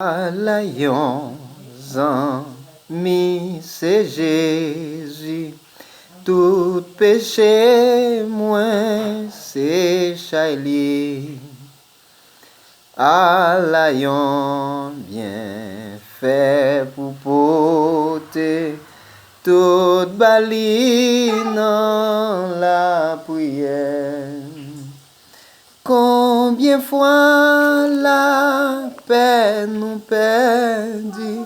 Alayons amis, c'est Jésus, tout péché moins c'est Chaili. Alayons bien fait pour porter toute balie dans la prière. Combien fois la peine nous perdit,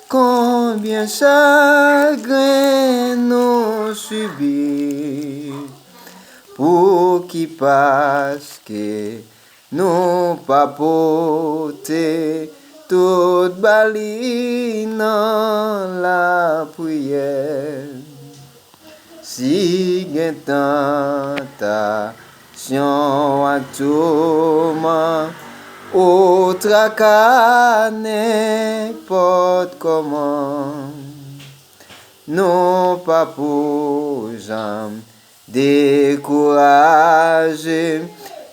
combien chagrin nous subit, pour qui parce que nous pas porter toute balie dans la prière. Si gen tentation à tout moment, au tracas n'importe comment, non pas pour jamais décourager,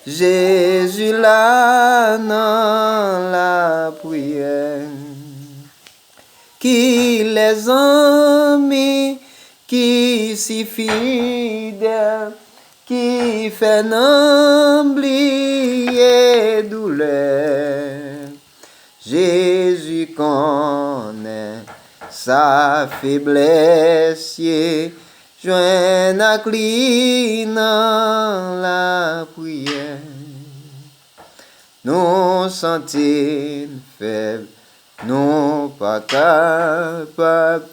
Jésus là dans la prière, qui les amis qui si fidèle, qui fait n'oublier douleur. Jésus connaît sa faiblesse, joint à cli dans la prière. Nous sentons faibles, nous pas capables,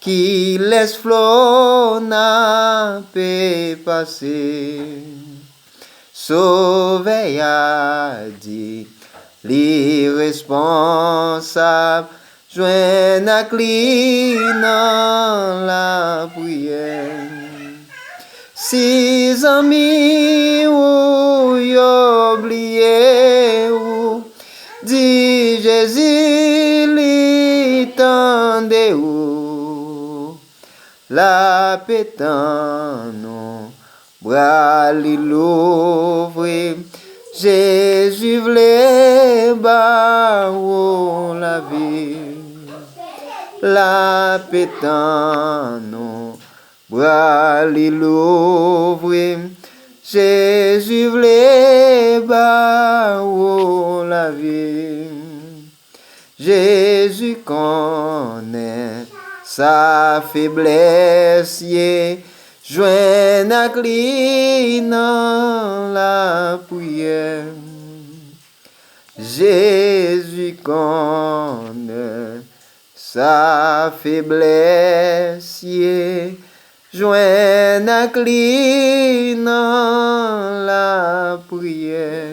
qui laisse flot n'a pas passer. Sauvé a dit, l'irresponsable, joint à cli dans la prière. Si amis ou oublié ou, dit Jésus l'itendez ou, la pétan nous, bras l'ouvrir, Jésus v'lait barou la vie. La pétan nous, bras l'ouvrir, Jésus v'lait barou la vie. Jésus connaît sa faiblesse, joint à cli dans la prière. Jésus connaît sa faiblesse, joint à cli dans la prière.